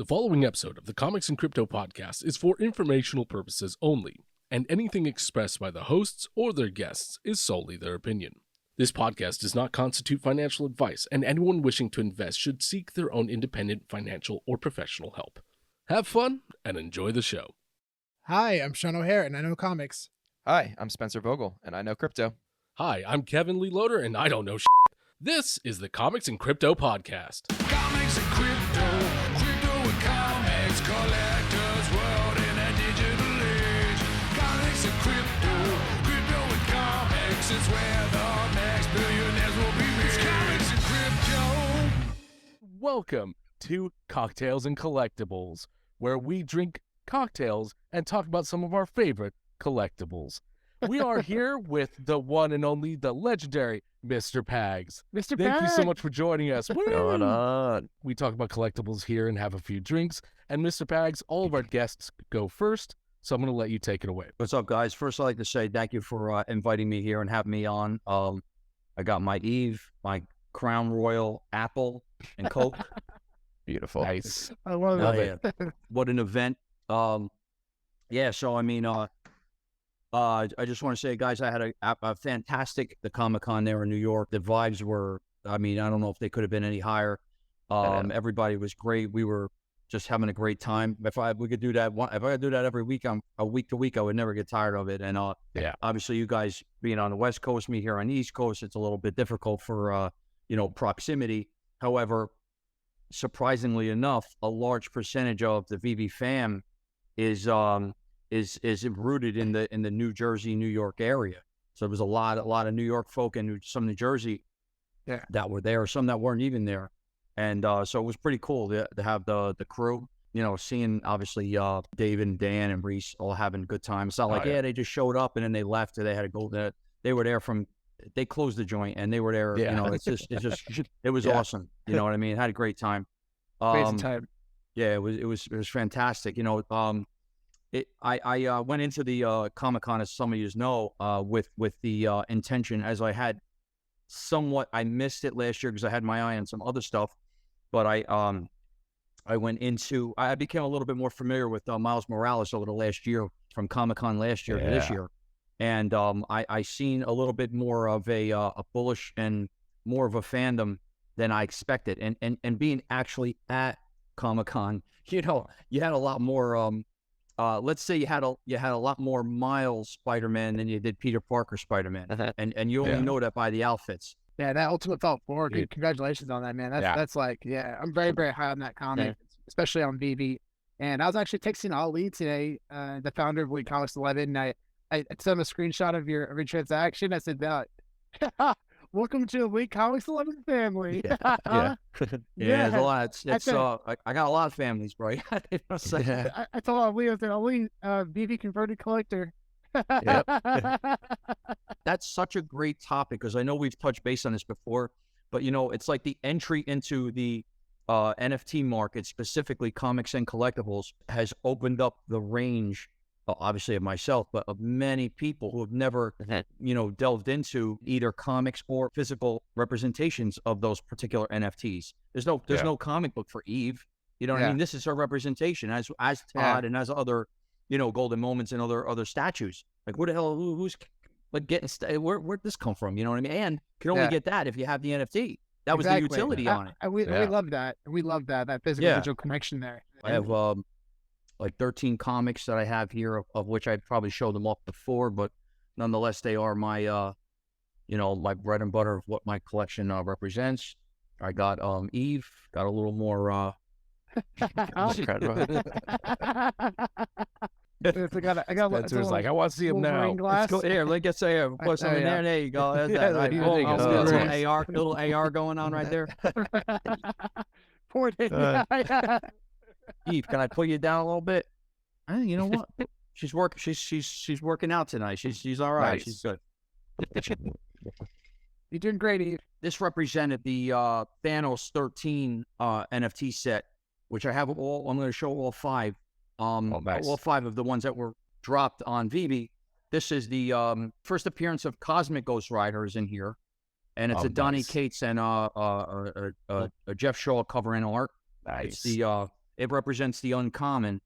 The following episode of the Comics and Crypto podcast is for informational purposes only, and anything expressed by the hosts or their guests is solely their opinion. This podcast does not constitute financial advice, and anyone wishing to invest should seek their own independent financial or professional help. Have fun and enjoy the show. Hi, I'm Sean O'Hare, and I know comics. Hi, I'm Spencer Vogel, and I know crypto. Hi, I'm Kevin Lee Loader, and I don't know shit. This is the Comics and Crypto podcast. Comics and crypto, crypto and comics, collectors world in a digital age. Comics and crypto, crypto and comics is where the next billionaires will be made. It's comics and crypto. Welcome to Cocktails and Collectibles, where we drink cocktails and talk about some of our favorite collectibles. We are here with the one and only, the legendary Mr. Pags. Mr. Thank you so much for joining us. What's going on? We talk about collectibles here and have a few drinks. And Mr. Pags, all of our guests go first, so I'm going to let you take it away. What's up, guys? First, I'd like to say thank you for inviting me here and having me on. I got my Eve, my Crown Royal Apple, and Coke. Beautiful. Nice. I love it. What an event. Yeah, so, I mean, I just want to say, guys, I had a fantastic, the Comic-Con there in New York. The vibes were, I mean, I don't know if they could have been any higher. Everybody was great. We were just having a great time. If we could do that, if I could do that every week, week to week, I would never get tired of it. And obviously, you guys being on the West Coast, me here on the East Coast, it's a little bit difficult for proximity. However, surprisingly enough, a large percentage of the VEVE fam is rooted in the New Jersey, New York area. So there was a lot of New York folk and some New Jersey that were there, some that weren't even there. And so it was pretty cool to have the crew, seeing obviously David and Dan and Reese all having a good time. It's not like, they just showed up and then they left or they had to go there. They were there they closed the joint and they were there. It was awesome. You know what I mean? Had a great time. Crazy time. Yeah, it was fantastic. I went into the Comic-Con, as some of you know, with the intention, as I had I missed it last year because I had my eye on some other stuff, but I became a little bit more familiar with Miles Morales over the last year, from Comic-Con last year to this year. And I seen a little bit more of a bullish and more of a fandom than I expected. And being actually at Comic-Con, you had a lot more, let's say you had a lot more Miles Spider-Man than you did Peter Parker Spider-Man. And you only know that by the outfits. Yeah, that Ultimate Felt 4, congratulations on that, man. That's like, I'm very, very high on that comic, especially on VEVE. And I was actually texting Ali today, the founder of Elite Comics 11, and I sent him a screenshot of your transaction. I said, welcome to Elite Comics 11 family. There's a lot. I got a lot of families, bro. I told Ali, I said, Ali, VEVE converted collector. That's such a great topic, because I know we've touched base on this before, but it's like the entry into the NFT market, specifically comics and collectibles, has opened up the range, obviously of myself, but of many people who have never, delved into either comics or physical representations of those particular NFTs. There's no comic book for Eve. You know what I mean? This is her representation as Todd and as other, Golden Moments and other statues. Like, where the hell, who's like getting, where'd this come from? You know what I mean? And you can only get that if you have the NFT. That was the utility on it. We love that. We love that physical digital connection there. I have like 13 comics that I have here, of which I'd probably showed them off before, but nonetheless, they are my, my bread and butter of what my collection represents. I got Eve, got a little more. I got Spencer's like, I want to see him now. Let's go here. Let's say put some in there. There you go. That's that. Little AR going on right there. Poor Eve, can I pull you down a little bit? You know what? She's working out tonight. She's all right. Nice. She's good. You're doing great, Eve. This represented the Thanos 13 NFT set, which I have all. I'm going to show all five. Nice. All five of the ones that were dropped on VEVE. This is the first appearance of Cosmic Ghost Rider is in here, and it's a Donny Cates and a Jeff Shaw cover and art. Nice. It's the it represents the uncommon.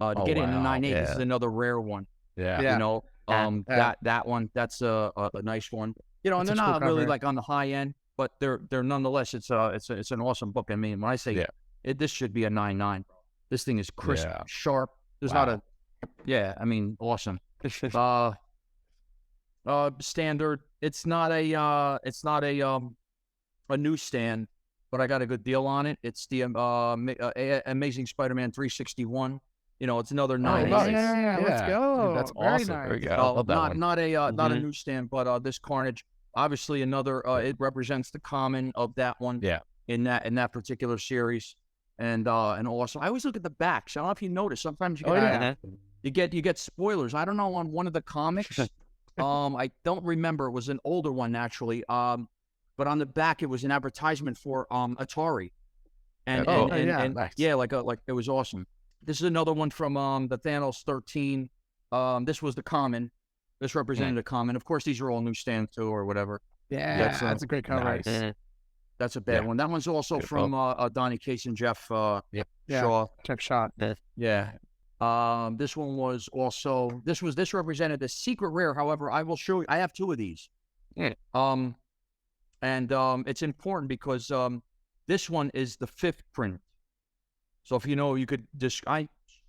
To get it in a 9.8, this is another rare one. Yeah. You know, that one, that's a nice one. You know, and they're not really like on the high end, but they're nonetheless, it's an awesome book. I mean, when I say this should be a 9.9. This thing is crisp, sharp. There's not a, I mean, awesome. Standard. It's not a newsstand, but I got a good deal on it. It's the Amazing Spider-Man 361. You know, it's another 9.8. Let's go. Dude, that's Very awesome. nice. There you go. Not a newsstand, but this Carnage. Obviously, another. It represents the common of that one. Yeah. In that particular series, and awesome. I always look at the backs. I don't know if you notice. Sometimes you get spoilers. I don't know on one of the comics. I don't remember. It was an older one actually. But on the back it was an advertisement for Atari. And nice. like it was awesome. This is another one from the Thanos 13. This was the common. This represented a common. Of course, these are all newsstand too or whatever. Yeah, that's a great cover. Nice. That's a bad one. That one's also from Donnie Case and Jeff Shaw. Jeff Shaw. Yeah. This one was also this represented a secret rare. However, I will show you. I have two of these. And it's important because this one is the 5th print. So if you know, you could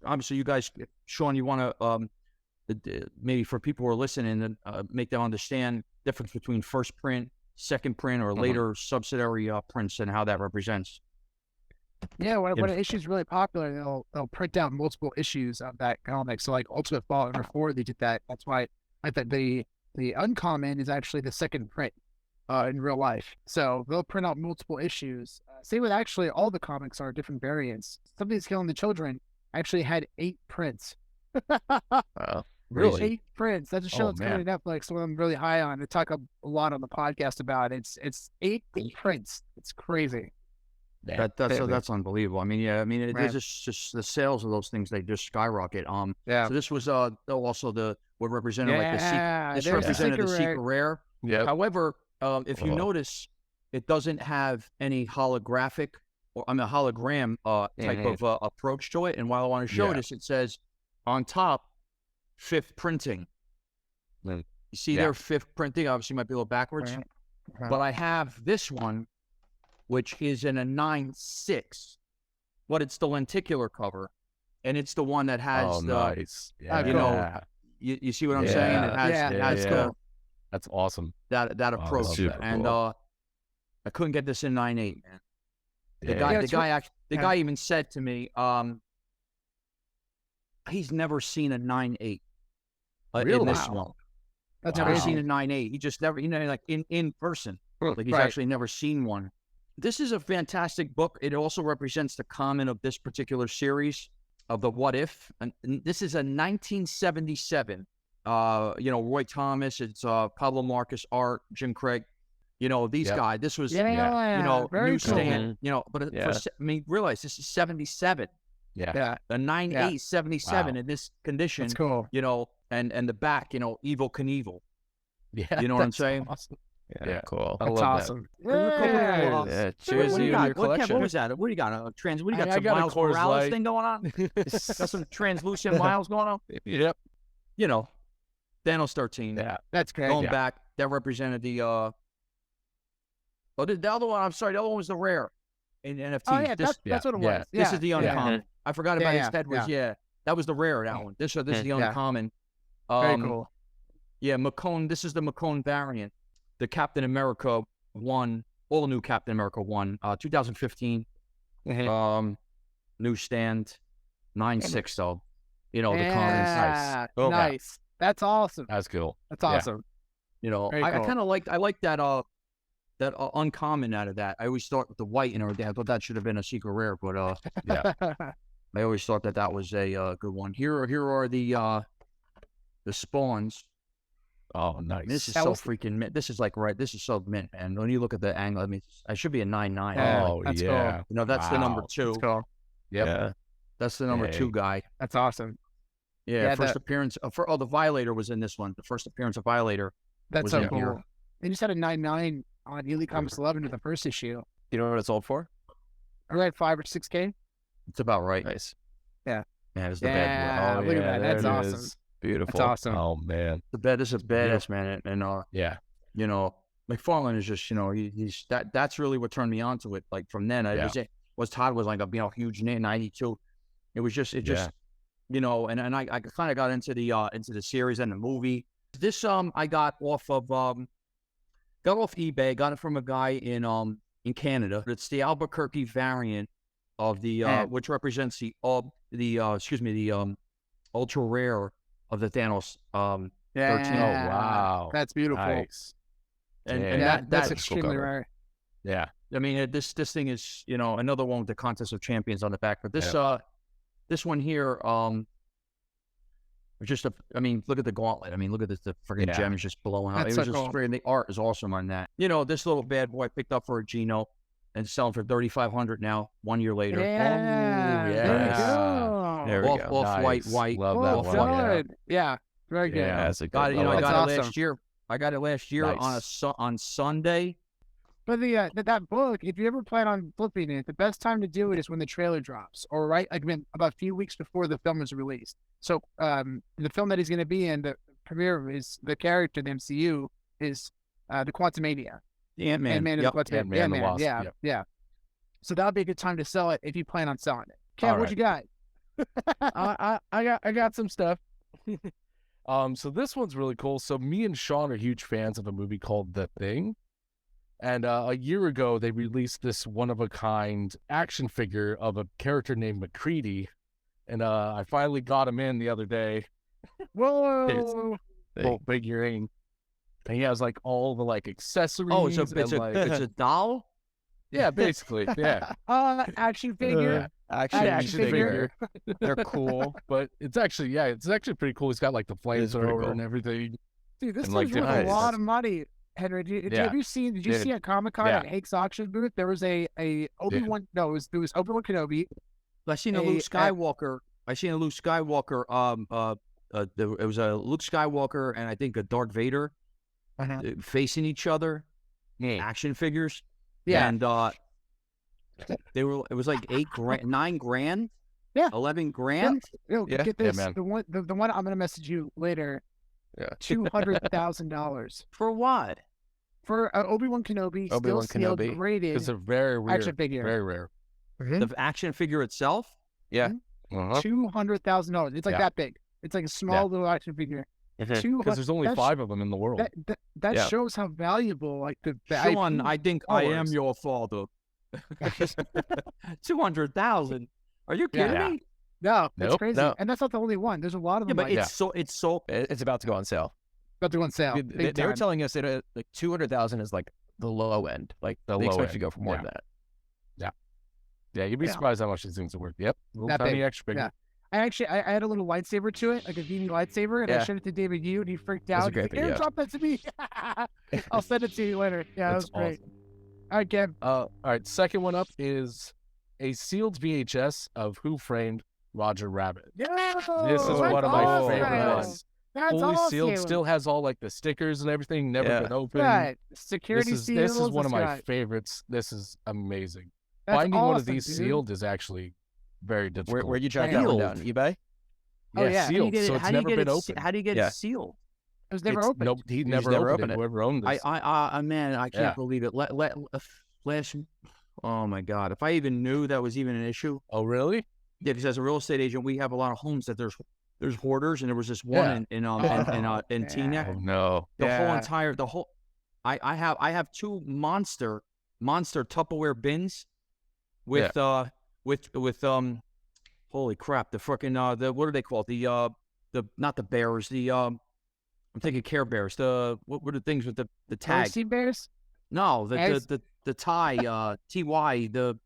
obviously you guys, Sean, you want to maybe for people who are listening and make them understand the difference between first print, second print, or later subsidiary prints and how that represents. Yeah, when an issue is really popular, they'll print out multiple issues of that comic. So like Ultimate Fallout number 4, they did that. That's why I thought the uncommon is actually the second print in real life. So they'll print out multiple issues. Same with actually all the comics are different variants. Something's Killing the Children actually had 8 prints. Really? 8 prints. That's a show that's coming to Netflix. One I'm really high on. I talk a lot on the podcast about it. It's 8 prints. It's crazy. That's unbelievable. I mean, it's just the sales of those things, they just skyrocket. So this was also what represented like this represented the secret rare. Yeah. However, if you notice, it doesn't have any holographic hologram type of approach to it. And while I want to show this, it says on top 5th printing. You see their 5th printing. Obviously, might be a little backwards, but I have this one, which is in a 9.6, but it's the lenticular cover, and it's the one that has nice. You see what I'm saying? It has that's awesome. That approach, and cool. I couldn't get this in 9.8, man. The guy even said to me, he's never seen a 9.8 in this one. That's never crazy. seen a 9.8. He just never, like in person, like he's actually never seen one. This is a fantastic book. It also represents the common of this particular series of the What If. And this is a 1977. Roy Thomas, it's Pablo Marcus art, Jim Craig. These guys. This was newsstand. Cool. Realize this is 77. Yeah. The 9.8 77 in this condition. That's cool. And the back, Evil Knievel. Yeah. You know what I'm saying? Awesome. Yeah, cool. That's awesome. Cheers to you and your collection. What was that? What do you got? What do you got? I Some got a Miles Coors Morales Light. thing going on? Got some translucent Miles going on? Yep. Thanos 13. Yeah. That's great. Going back, that represented the the other one, I'm sorry, the other one was the rare in NFTs. Oh, yeah, that's what it was. This is the uncommon. I forgot about his head was, that was the rare, that one. This is the uncommon. Very cool. Yeah, McCone, this is the McCone variant. The Captain America 1, all new Captain America 1, 2015. Newsstand, 9.6 though. The comments. Nice. Nice. That's awesome. That's cool. That's awesome. I kind of like that uncommon out of that. I always thought with the white and everything, I thought that should have been a secret rare, but I always thought that was a good one. Here are the spawns. Oh, nice. This is so freaking mint. This is this is so mint, man. When you look at the angle, I mean, I should be a 9.9. Oh, that's yeah. cool. That's the number 2. That's cool. Yep. Yeah. That's the number 2 guy. That's awesome. Yeah, first appearance. The Violator was in this one. The first appearance of Violator. That's so cool. Here. They just had a 9.9 on Elite Comics 11 in the first issue. You know what it's sold for? I read 5 or 6K. It's about right. Nice. Yeah. Man, it's the bed. Look at that. That's there it awesome. is. Beautiful. That's awesome. Oh man, The bed is a badass, man. And yeah, you know, McFarlane is just, you know, he's that's really what turned me on to it. Like from then, was Todd was like a huge name, 92. It just, you know, and I kind of got into the series and the movie. This I got off eBay, got it from a guy in Canada. It's the Albuquerque variant of the which represents the ultra rare of the Thanos 13. Yeah. Oh wow, That's beautiful. nice. And that's extremely rare. Yeah, I mean, this thing is, you know, another one with the Contest of Champions on the back. But this this one here, just I mean, look at the gauntlet. I mean, look at this, the freaking gems just blowing out. That's It was so just cool. great. And the art is awesome on that. You know, this little bad boy I picked up for a Gino and selling for $3,500 now. 1 year later. Yeah. Oh, There yes. you go. There we go. Off Nice. white. Love Well that one. Yeah. done. Yeah. Very good. Yeah. That's a good Got it. You know, I one. That's got it awesome. last year. I got it last year Nice. on Sunday. But that book, if you ever plan on flipping it, the best time to do it is when the trailer drops, or right, like about a few weeks before the film is released. So, the film that he's going to be in, the premiere is the character, the MCU is the Quantumania, Ant-Man. Ant-Man and the Quantumania. Ant-Man and the Wasp, Yeah, yep. yeah. So that would be a good time to sell it if you plan on selling it. Ken, All what you got? I got some stuff. So this one's really cool. So me and Sean are huge fans of a movie called The Thing. And a year ago, they released this one-of-a-kind action figure of a character named McCready. And I finally got him in the other day. Whoa! Full figurine. And he has like all the like accessories. Oh, it's and, like, it's a doll? yeah, basically, yeah. Action figure. Action figure. They're cool. But it's actually pretty cool. He's got like the is pretty flamethrower cool. and everything. Dude, this And, thing's like, worth a nice. lot of money. Henry, did you see at Comic-Con Yeah. at Hake's auction booth? There was a Obi-Wan. No, it was Obi-Wan Kenobi. I seen a Luke Skywalker. It was a Luke Skywalker and I think a Darth Vader facing each other. Action figures. Yeah. And it was like $9,000. Yeah. 11 grand. Yo, Yeah. get this. man. The one I'm gonna message you later. Yeah. $200,000 For what? for Obi-Wan Kenobi. Obi-Wan Still sealed, Kenobi. graded It's a very rare, action figure. very rare. The action figure itself? Yeah. Uh-huh. $200,000. It's like Yeah. that big. It's like a small little action figure. Because there's only That's- 5 of them in the world. That Yeah. shows how valuable like the Sean, IP I think I am powers. your father. 200,000. Are you kidding Yeah. me? No, that's Nope, crazy. no. And that's not the only one. There's a lot of Yeah, them. but like, it's so It's about to go on sale. but they're on sale. They were telling us that like 200,000 is like the low end. Like The they low expect end. to go for more Yeah. than that. Yeah, you'd be Yeah. surprised how much these things are worth. Yep. Little That tiny big. extra figure. Yeah. I had a little lightsaber to it, like a VV lightsaber, and I Yeah. showed it to David Yu, and he freaked That's a out. great He's like, video. airdrop that to me. I'll send it to you later. Yeah, That's that was great. awesome. All right, Kev. All right, second one up is a sealed VHS of Who Framed Roger Rabbit. Yeah, This is one of my awesome. favorite ones. That's Fully awesome. sealed, still has all like the stickers and everything, never Yeah. been opened. Right. Security This seals. is one of that's my right. favorites. This is amazing. That's Finding one of awesome, these dude. sealed is actually very difficult. Where'd you track that one down? eBay? Oh, yeah. Yeah, sealed. So it's never been How opened. do you get Yeah. it sealed? It was never It's- open. Nope, he He's never never opened opened it. it. Whoever owned this. Man, I can't Yeah. believe it. Last, oh my God! If I even knew that was even an issue, Oh, really? yeah. Because as a real estate agent, we have a lot of homes that there's hoarders, and there was this one in Teaneck. Oh no. The whole. I have 2 monster Tupperware bins with holy crap, the freaking the what are they called, the not the bears, I'm thinking Care Bears, what were the things with the tag? Sea bears? No, Eggs? the tie TY the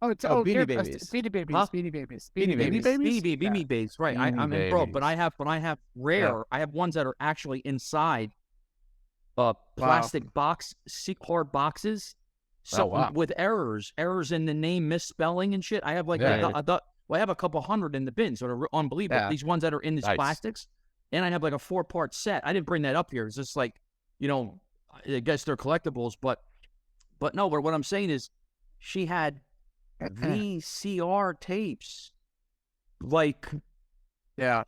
Beanie here, Babies. Beanie Babies. Huh? Beanie Babies. Beanie Babies. Beanie Babies, right? Beanie I mean, bro, Babies. but I have rare. I have ones that are actually inside plastic hard boxes. Oh, wow. With errors in the name, misspelling and shit. I have like Yeah. I have a couple hundred in the bins that are unbelievable. Yeah. These ones that are in these Nice. plastics, and I have like a 4-part set. I didn't bring that up here. It's just like, I guess they're collectibles, but no. But what I'm saying is, she had VCR tapes, like Yeah.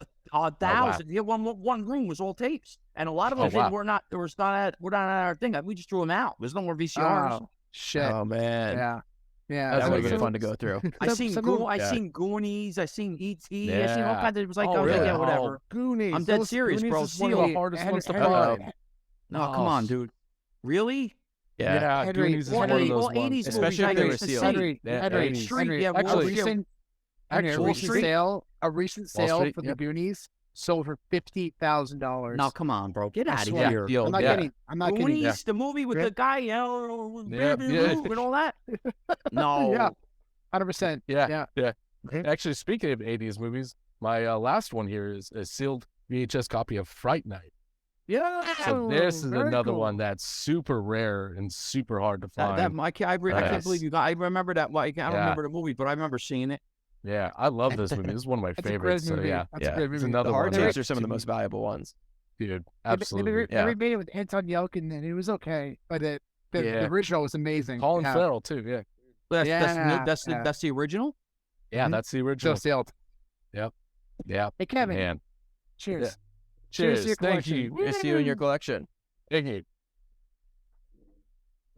thousands. Yeah, one room was all tapes, and a lot of them were not our thing. We just threw them out. There's no more VCRs. Oh, shit. Oh man. Yeah. Yeah. That would have some- been fun to go through. I seen some- Goonies. I seen E.T. I seen all kinds of. It was like, Oh, I was like, really? yeah, whatever. Goonies. I'm dead Those serious, Goonies bro. is one of the See, hardest ones to Henry- find. No, come on, dude. Really? Yeah. Henry, Goonies is well, one of Henry, those well, ones. 80s Especially movies, if they I were used to sealed. see. Henry, Yeah, Henry, Street, Henry, yeah, a Wall recent, Henry, a Wall recent Street. sale Wall Street, for the yep. Goonies sold for $50,000. No, come on, bro. Get out of swear. here. Deal. I'm not Yeah. kidding. I'm not kidding. Goonies, the movie with Yeah. the guy, and all that. No. Yeah. 100%. Yeah. Yeah. Actually, speaking of 80s movies, my last one here is a sealed VHS copy of Fright Night. Yeah. So this is very another cool. one that's super rare and super hard to find. I can't Yes. believe you got. I remember that. Like, I don't Yeah. remember the movie, but I remember seeing it. Yeah, I love this movie. This is one of my That's a great favorites. So movie. yeah, That's a Yeah. great it's movie. another The one. hard that- tapes are some of the most valuable ones. Dude, They absolutely. remade it with Anton Yelchin, and it was okay, but the Yeah. original was amazing. Colin yeah. Farrell too. Yeah, That's the original. yeah, Mhm. that's the Still original. sealed. Yeah, Hey, Kevin. man. Cheers. Cheers. to your Thank collection. you. It's you and your collection. Thank you.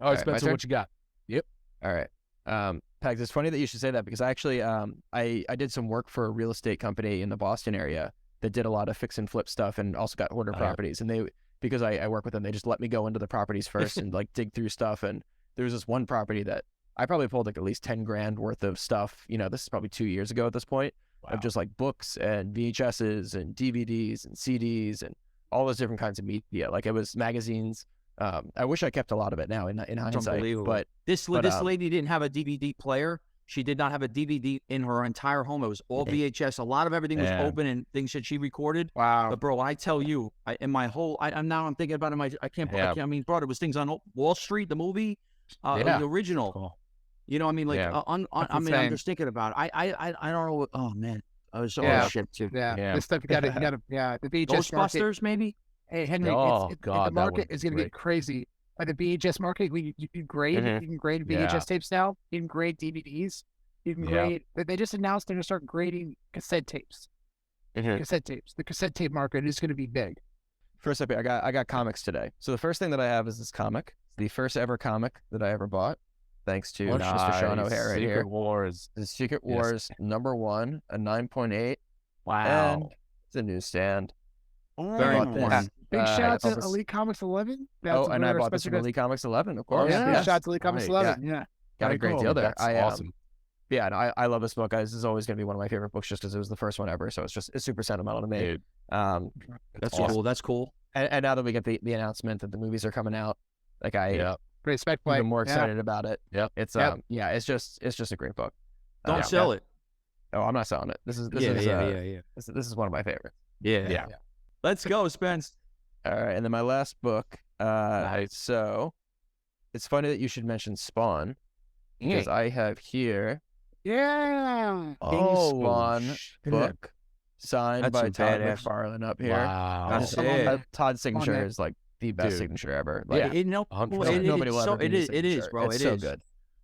All right, All right, my Spencer, turn? what you got? All right. Pegs, it's funny that you should say that because I actually I did some work for a real estate company in the Boston area that did a lot of fix and flip stuff and also got hoarder Oh, yeah. properties. And because I work with them, they just let me go into the properties first and like dig through stuff. And there was this one property that I probably pulled like at least 10 grand worth of stuff. You know, this is probably 2 years ago at this point of just like books and VHSs and DVDs and CDs and all those different kinds of media. Like it was magazines. I wish I kept a lot of it now in It's hindsight. unbelievable. But This lady didn't have a DVD player. She did not have a DVD in her entire home. It was all VHS. A lot of everything was Yeah. open and things that she recorded. Wow. But bro, I tell you, I'm thinking about it. Yeah. I mean, bro, it was things on Wall Street, the movie, Yeah. the original. Cool. You know, what I mean, like, Yeah. I'm insane. just thinking about it. I don't know. Oh man, I was Yeah. shit too. Yeah. Yeah. This stuff you gotta, yeah. The VHS market. Ghostbusters, maybe. Hey, Henry, Oh, the God, that market one's is going to great. get crazy. Like the VHS market, you can grade, Mhm. you can grade Yeah. VHS tapes now. You can grade DVDs. You can Yeah. grade. They just announced they're going to start grading cassette tapes. Mhm. Cassette tapes. The cassette tape market is going to be big. first up here, I got comics today. So the first thing that I have is this comic. It's the first ever comic that I ever bought, thanks to Mr. Sean Nice. O'Hare right Secret here. Wars. The Secret Yes. Wars #1, a 9.8, Wow. and it's a newsstand. Very bought this. important. Big Uh, shout out to Elvis- Elite Comics 11. And I bought this Spencer from does- Elite Comics 11, of Oh, course. Yeah, yeah. shout out to Elite Comics Right, 11. Yeah. Got a Very great cool. deal there. That's awesome. Yeah, and I love this book, guys. This is always going to be one of my favorite books just because it was the first one ever. So it's super sentimental to me. Dude, Um, That's awesome. cool. That's cool. and now that we get the announcement that the movies are coming out, like Yeah. Great spec play. even more Yeah. excited about it. Yep. It's Yep. yeah, it's just a great book. Don't Yeah. sell it. Oh, I'm not selling it. This is Yeah. This is one of my favorites. Yeah. Let's go, Spence. All right, and then my last book. Nice. So it's funny that you should mention Spawn because I have here Yeah. Spawn shit. book signed That's by some Todd badass- McFarlane up here. Wow. That's Todd- it. Todd's signature man. is like the best Dude. signature ever. Yeah. Like, It, no, 100%. well, nobody will it's ever so, beat his it is, signature. bro. It's It so is. good.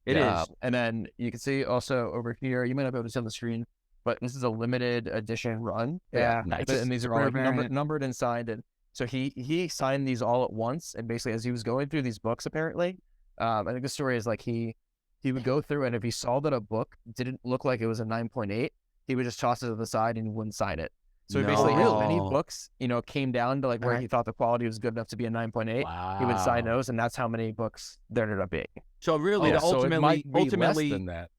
It is. And then you can see also over here, you might not be able to see on the screen, but this is a limited edition run. Yeah. Nice. And these are all Rare like variant. numbered and signed. And so he signed these all at once. And basically, as he was going through these books, apparently, I think the story is like he would go through, and if he saw that a book didn't look like it was a 9.8, he would just toss it to the side and he wouldn't sign it. So basically, as many No. books, came down to like where Alright. he thought the quality was good enough to be a 9.8. Wow. He would sign those, and that's how many books there ended up being. So really, Oh, so it ultimately, might be less than that.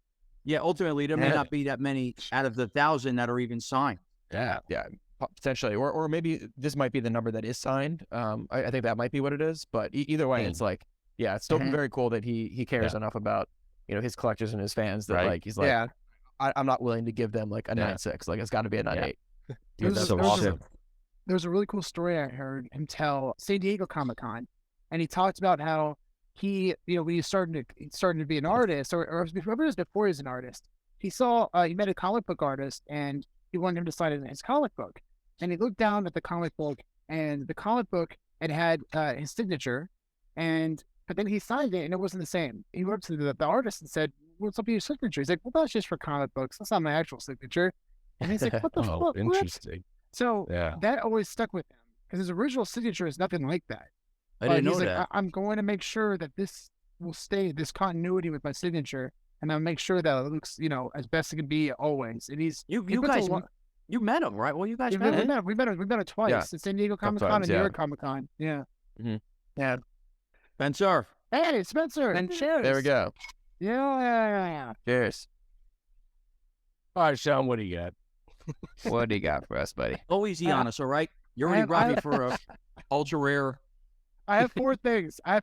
ultimately, there may Yeah. not be that many out of the 1,000 that are even signed. Yeah. Potentially, or maybe this might be the number that is signed. I think that might be what it is. But either way, it's like, yeah, it's still Mhm. very cool that he cares Yeah. enough about his collectors and his fans that Right. like he's like, Yeah. I'm not willing to give them like a Yeah. 9.6. Like it's got to be a 9.8. There Dude, was that's a- there was a- awesome. There was a really cool story I heard him tell San Diego Comic-Con, and he talked about how he, when he started to be an artist, or it was before he was an artist, he met a comic book artist, and he wanted him to sign his comic book, and he looked down at the comic book, and the comic book had his signature, but then he signed it, and it wasn't the same. He went up to the artist and said, what's up with your signature? He's like, well, that's just for comic books. That's not my actual signature. And he's like, what the fuck? Interesting. So that always stuck with him because his original signature is nothing like that. I didn't know he's that. like, I'm going to make sure that this will stay, this continuity with my signature, and I'll make sure that it looks, as best it can be always. And you guys, you met him, right? Well, you guys met him. We met him twice. Yeah. At San Diego Comic Con and New York Comic Con. Yeah. Mm-hmm. Yeah. Spencer. Hey, Spencer. And cheers. There we go. Yeah. Cheers. All right, Sean, what do you got? What do you got for us, buddy? Go easy on us, all right? You already brought me for a ultra rare. I have 4 things. The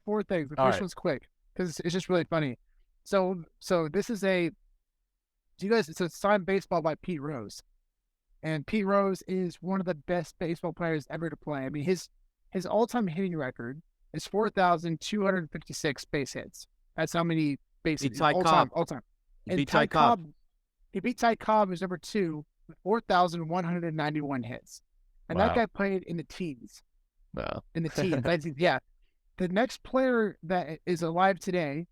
first one's quick because it's just really funny. So this is it's signed baseball by Pete Rose. And Pete Rose is one of the best baseball players ever to play. I mean, his all-time hitting record is 4,256 base hits. That's how many base hits all time. He beat Ty Cobb. He beat Ty Cobb, who's number 2, with 4,191 hits. And that guy played in the teens. Wow. In the teens. Yeah. The next player that is alive today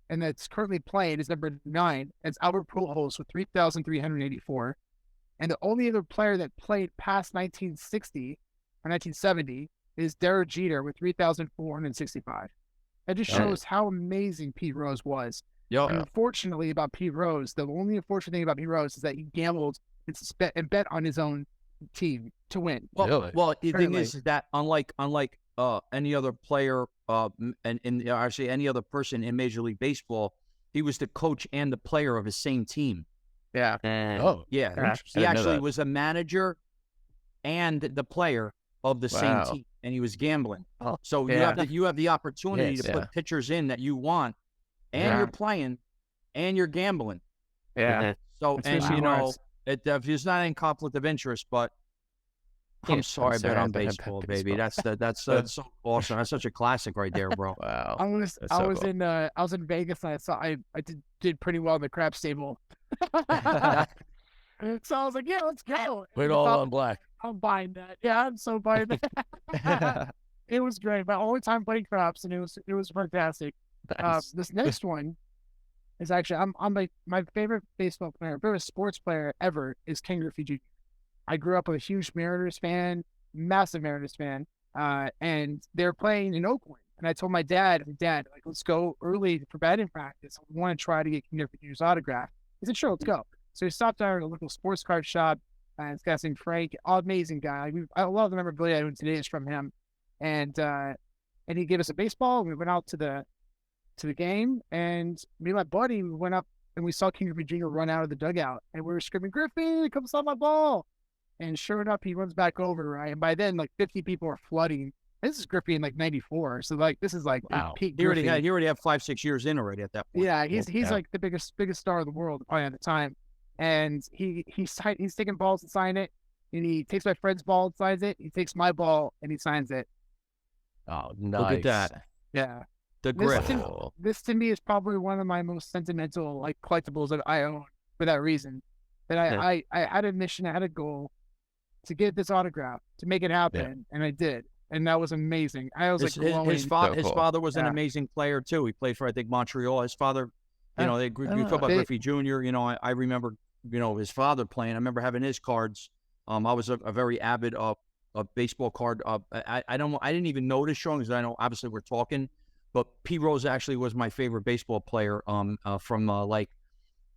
and that's currently playing is number 9. It's Albert Pujols with 3,384. And the only other player that played past 1960 or 1970 is Derek Jeter with 3,465. That just shows how amazing Pete Rose was. Yo. And unfortunately about Pete Rose, the only unfortunate thing about Pete Rose is that he gambled and bet on his own team to win. Well, the thing is that unlike any other player, and actually any other person in Major League Baseball, he was the coach and the player of his same team. Yeah. Yeah. He actually was a manager and the player of the same team, and he was gambling. So you have the opportunity to put pitchers in that you want, and you're playing, and you're gambling. Yeah. So there's not any conflict of interest, but I'm sorry, but on baseball, baby. That's so awesome. That's such a classic right there, bro. Wow. I was in Vegas and I did pretty well in the craps table. So I was like, yeah, let's go. Put it all on black. I'm buying that. Yeah, I'm so buying that. It was great. My only time playing craps, and it was fantastic. Nice. This next one is actually my favorite baseball player, favorite sports player ever is Ken Griffey Jr. I grew up a huge Mariners fan, massive Mariners fan, and they're playing in Oakland. And I told my dad, like, let's go early for batting practice. I want to try to get Ken Griffey Jr.'s autograph. He said, sure, let's go. So we stopped at a local sports card shop, and this guy's named Frank, amazing guy. I love the memorabilia I own today is from him. And he gave us a baseball, and we went out to the game, and me and my buddy went up, and we saw Ken Griffey Jr. run out of the dugout, and we were screaming, Griffey, come stop my ball. And sure enough, he runs back over, right? And by then, like 50 people are flooding. This is Griffey in like 94. So like, this is like peak Griffey. He already had 5-6 years in already at that point. Yeah. He's like the biggest star of the world probably at the time. And he's taking balls and signing it. And he takes my friend's ball and signs it. He takes my ball and he signs it. Oh, nice. Look at that. Yeah. The grip. This to me is probably one of my most sentimental like collectibles that I own for that reason. That I had a mission, I had a goal to get this autograph, to make it happen, and I did. And that was amazing. I was his father was an amazing player too. He played for, I think, Montreal. His father, you talk about Griffey Jr., I remember, his father playing. I remember having his cards. I was a very avid baseball card. I didn't even notice, Sean, because I know obviously we're talking, but Pete Rose actually was my favorite baseball player from like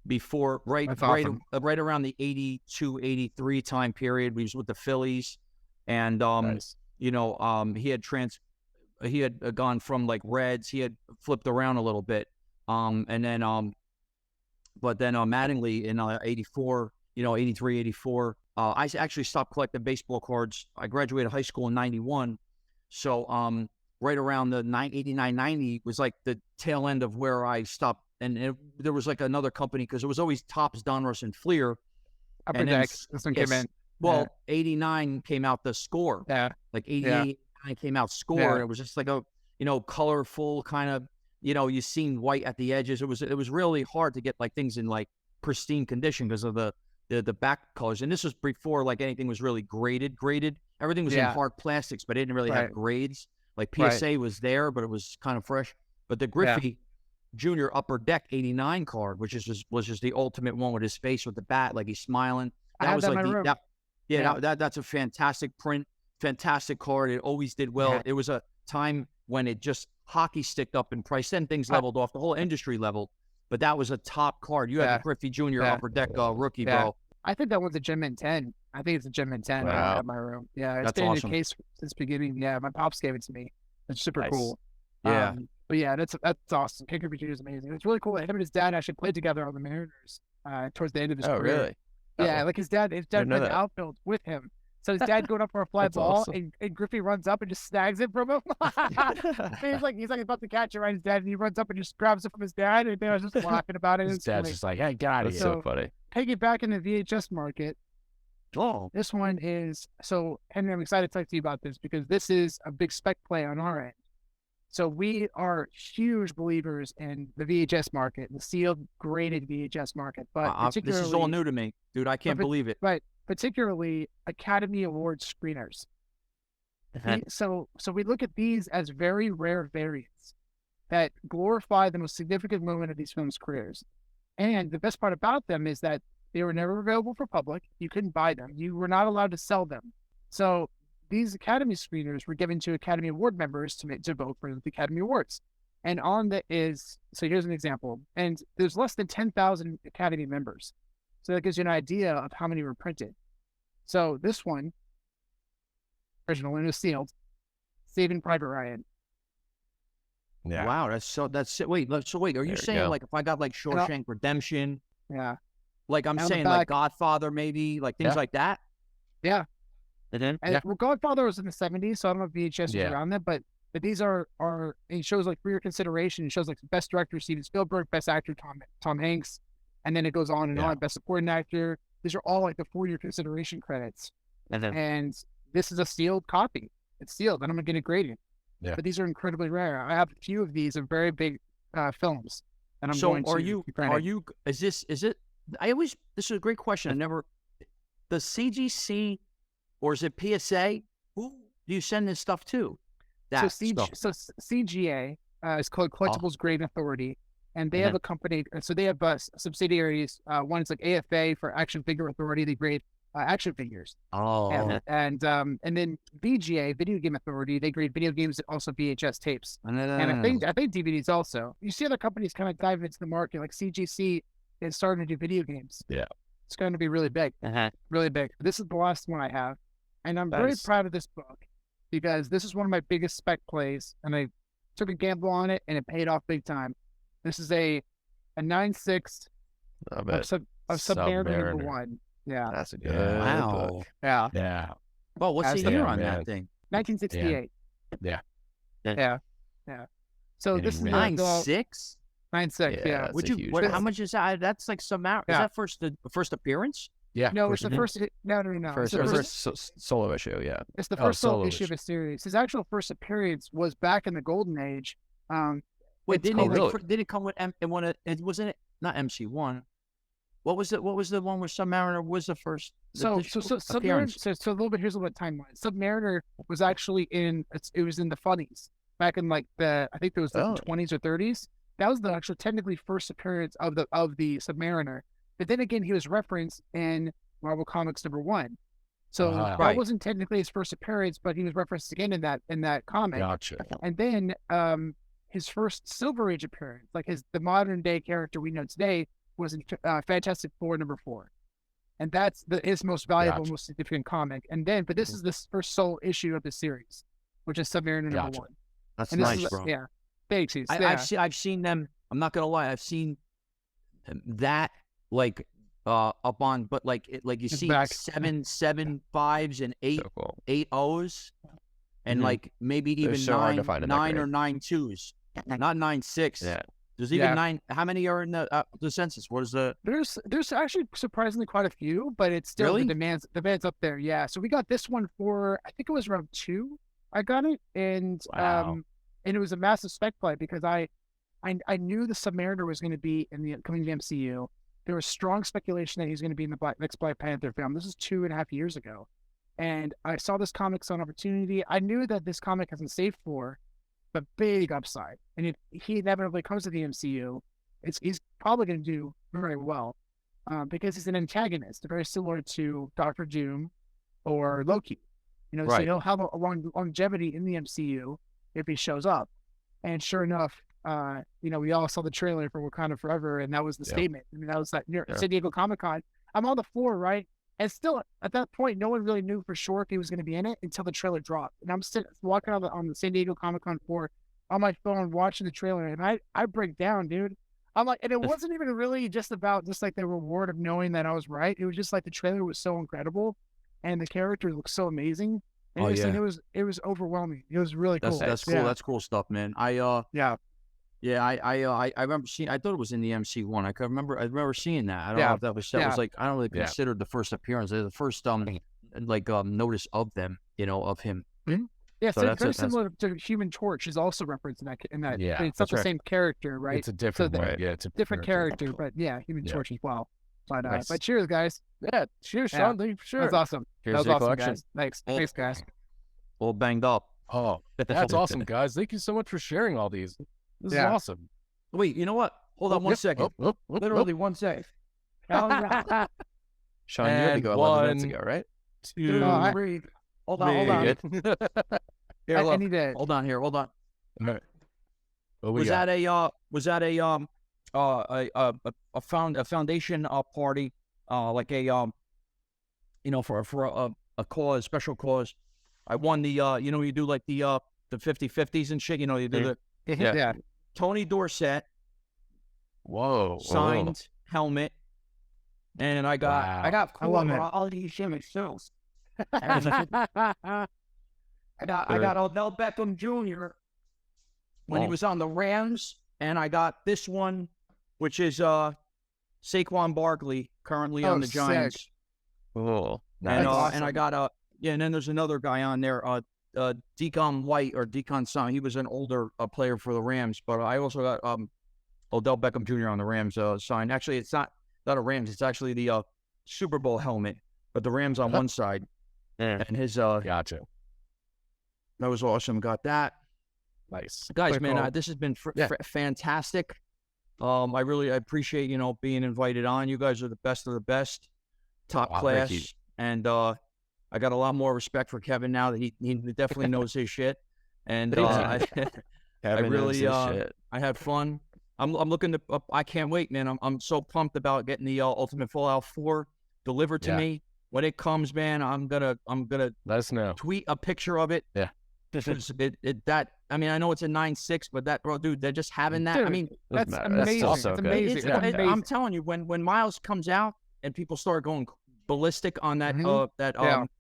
before, right around the 82, 83 time period. We was with the Phillies, and nice. He had gone from like Reds. He had flipped around a little bit, but then Mattingly in 84, 83, 84. I actually stopped collecting baseball cards. I graduated high school in 91, so right around the 89, 90 was like the tail end of where I stopped. And there was like another company, because it was always Topps, Donruss, and Fleer. Upper Deck. This one came in. Well, 89 came out the Score. Yeah. Like 88, 89 came out Score. Yeah. And it was just like a, colorful kind of, you seen white at the edges. It was really hard to get like things in like pristine condition because of the back colors. And this was before like anything was really graded. Everything was in hard plastics, but it didn't really have grades. Like PSA was there, but it was kind of fresh. But the Griffey, Jr. Upper Deck 89 card, which was just the ultimate one with his face with the bat, like he's smiling. That was like that's a fantastic print, fantastic card. It always did well. Yeah. It was a time when it just hockey sticked up in price. Then things leveled off. The whole industry leveled. But that was a top card. You had the Griffey Jr. Upper Deck rookie, bro. I think that one's a Gem Mint 10. I think it's a Gem Mint 10 in my room. Yeah, it's been in the case since beginning. Yeah, my pops gave it to me. It's super cool. Yeah. But yeah, that's awesome. Ken Griffey Jr. is amazing. It's really cool that him and his dad actually played together on the Mariners towards the end of his career. Really? Yeah, like his dad played the outfield with him. So his dad going up for a fly ball, awesome. and Griffey runs up and just snags it from him. he's like about to catch it, right? His dad, and he runs up and just grabs it from his dad, and they were just laughing about it. His dad's just like, "Hey, get out of here!" So funny. Piggyback in the VHS market. Oh, this one is so. Henry, I'm excited to talk to you about this because this is a big spec play on our end. So we are huge believers in the VHS market, the sealed, graded VHS market. But this is all new to me, dude. I can't believe it. Right. Particularly Academy Award screeners. So we look at these as very rare variants that glorify the most significant moment of these films' careers. And the best part about them is that they were never available for public. You couldn't buy them. You were not allowed to sell them. So these Academy screeners were given to Academy Award members to vote for the Academy Awards. And so here's an example. And there's less than 10,000 Academy members. So that gives you an idea of how many were printed. So this one, original and it was sealed, Saving Private Ryan. Yeah. Wow, wait, are you saying like if I got like Shawshank Redemption? Yeah. Like I'm saying like Godfather maybe, like things like that? Yeah. Well, Godfather was in the 70s, so I don't know if VHS was around that, but these are it shows like for your consideration, it shows like Best Director Steven Spielberg, Best Actor Tom Hanks, and then it goes on and on, Best Supporting Actor. These are all like the for your consideration credits. And this is a sealed copy. It's sealed, and I'm gonna get it graded. Yeah. But these are incredibly rare. I have a few of these of very big films, and I'm going to. Is it? This is a great question. The CGC or is it PSA? Who do you send this stuff to? So CGA is called Collectibles Grading Authority, and they have a company. So they have subsidiaries. One is like AFA for Action Figure Authority. They grade action figures. And then VGA, Video Game Authority. They grade video games and also VHS tapes. And I think DVDs also. You see other companies kind of dive into the market, like CGC is starting to do video games. Yeah, it's going to be really big, really big. This is the last one I have, and I'm very proud of this book because this is one of my biggest spec plays, and I took a gamble on it, and it paid off big time. This is a 9/6 of Submariner #1. Yeah, that's a good book. Yeah. Well, what's the year on that thing? 1968. Yeah. So this is 9/6. 9/6. Yeah. Would you? How much is that? That's like Submariner. Is that the first appearance? Yeah. No, it's the first. No. First solo issue. Yeah. It's the first solo issue of a series. His actual first appearance was back in the Golden Age. Wait, did it come with wasn't it not MC1? What was it? What was the one where Submariner was the first? Submariner. So a little bit. Here's a little timeline. Submariner was actually it was in the funnies back in like I think it was the 20s or 30s. That was the actual technically first appearance of the Submariner. But then again, he was referenced in Marvel Comics #1. So that wasn't technically his first appearance, but he was referenced again in that comic. Gotcha. And then his first Silver Age appearance, like the modern day character we know today, was in Fantastic Four #4. And that's his most valuable, most significant comic. And then, but this is the first sole issue of the series, which is Submariner #1. That's nice, bro. Yeah. Thanks. I've seen them. I'm not gonna lie. I've seen that like up on, but like you see back. 7 5s and 8 8 O's, and like maybe even 9 or 9 2s, not 9 6. Yeah. There's even 9. How many are in the census? What is the? There's actually surprisingly quite a few, but it's still the demand's up there. Yeah. So we got this one for I think it was around 2. I got it, and and it was a massive spec play because I knew the Submariner was going to be in the coming to the MCU. There was strong speculation that he's going to be in the next Black Panther film. This is 2.5 years ago, and I saw this comic on Opportunity. I knew that this comic hasn't saved for, but big upside. And if he inevitably comes to the MCU, he's probably going to do very well because he's an antagonist, very similar to Doctor Doom or Loki. You know, so he'll have a longevity in the MCU if he shows up. And sure enough, you know, we all saw the trailer for Wakanda Forever, and that was the statement. I mean, that was that San Diego Comic-Con. I'm on the floor, right? And still, at that point, no one really knew for sure if he was going to be in it until the trailer dropped. And I'm walking on the San Diego Comic-Con floor on my phone watching the trailer, and I break down, dude. I'm like, and it wasn't even really just about like the reward of knowing that I was right. It was just like the trailer was so incredible, and the characters looked so amazing. And it was overwhelming. It was really cool. That's cool. That's cool stuff, man. I remember seeing. I thought it was in the MC1. I remember seeing that. I don't know if that was like, I don't really consider the first appearance. The first notice of them, you know, of him. Mm-hmm. Yeah, so very similar to Human Torch is also referenced in that. Yeah, it's not the same character, right? It's a different way. Yeah, it's a different character, but yeah, Human Torch as well. But but cheers, guys. Yeah, cheers, Sean. Thank you for sure. That's awesome. Here's that was awesome, collection. guys. Thanks, guys. All banged up. Oh, that's awesome, guys. Thank you so much for sharing all these. This is awesome. Wait, you know what? Hold on 1 second. Literally 1 second. Sean, you had to go 11 minutes ago, right? 2, 3. Hold on. Here, I need to... Hold on. All right. Was that a foundation party, like a you know, for a cause, special cause? I won the you know, you do like the 50/50s and shit, you know, you do the Tony Dorsett signed helmet, and I got cool all these shimmy shoes. I got Odell Beckham Jr. when he was on the Rams, and I got this one, which is Saquon Barkley, currently on the Giants. Sick. Oh, and awesome. and I got and then there's another guy on there, Deacon White or Deacon Son. He was an older player for the Rams, but I also got Odell Beckham Jr. on the Rams sign. Actually, it's not a Rams. It's actually the Super Bowl helmet, but the Rams on one side, and his Gotcha. That was awesome. Got that. Nice, guys, Quick man. call. This has been fantastic. I really appreciate, you know, being invited on. You guys are the best of the best, top class, and I got a lot more respect for Kevin now that he definitely knows his shit. And I really I had fun. I'm looking to. I can't wait, man. I'm so pumped about getting the Ultimate Fallout 4 delivered to me. When it comes, man, I'm gonna let us know. Tweet a picture of it. Yeah. I mean, I know it's a 9.6, but that, bro, dude, they're just having that. Dude, I mean, that's amazing. That's so it's good. amazing. It's amazing. I'm telling you, when Miles comes out and people start going ballistic on that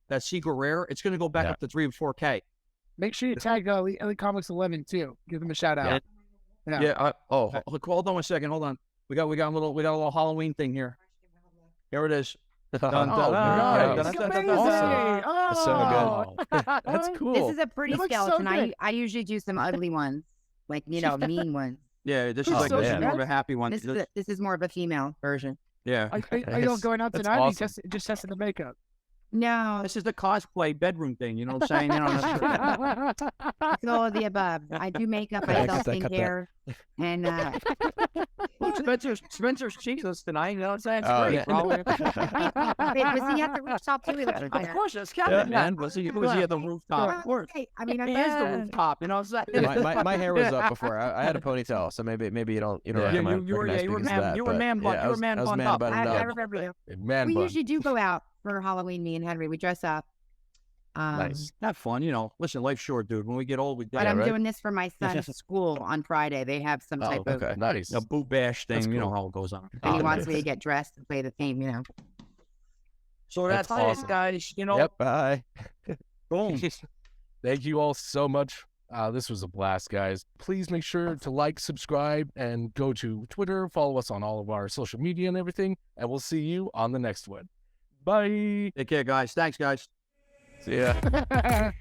that secret rare, it's gonna go back up to 3 and 4K. Make sure you tag Elite Comics 11 too. Give them a shout out. Hold on 1 second. Hold on. We got a little Halloween thing here. Here it is. Nice. That's so good. That's cool. This is a pretty skeleton. So I usually do some ugly ones, like, you know, mean ones. Yeah, this is like so this is good. more of a happy one. This is more of a female version. Yeah. Are you going out That's tonight? awesome. Or you just testing the makeup. No, This is the cosplay bedroom thing. You know what I'm saying? You know, it's all of the above. I do makeup, I cut sell that. skincare, and Spencer's cheeks us tonight. You know what I'm saying? Oh, It's yeah. great, bro. wait, was he at the rooftop too? Of course, it's Kevin, man. Was he at the rooftop? Of course. I mean, He is the rooftop. You know what I'm saying? my hair was up before. I had a ponytail, so maybe you don't recognize you were because of that, man but bun. You were man I was bun man up. buttoned I up. remember you. Man We bun. usually do go out for Halloween. Me and Henry, we dress up. Nice. Have fun, you know. Listen, life's short, dude. When we get old, we But I'm doing this for my son's school on Friday. They have some type of, Okay. Nice. a boot bash thing. That's You know cool. how it goes on. and he wants me to get dressed and play the game, you know. So that's awesome. it, guys. You know, Yep. Bye. boom. Thank you all so much. This was a blast, guys. Please make sure to like, subscribe, and go to Twitter. Follow us on all of our social media and everything. And we'll see you on the next one. Bye. Take care, guys. Thanks, guys. See ya.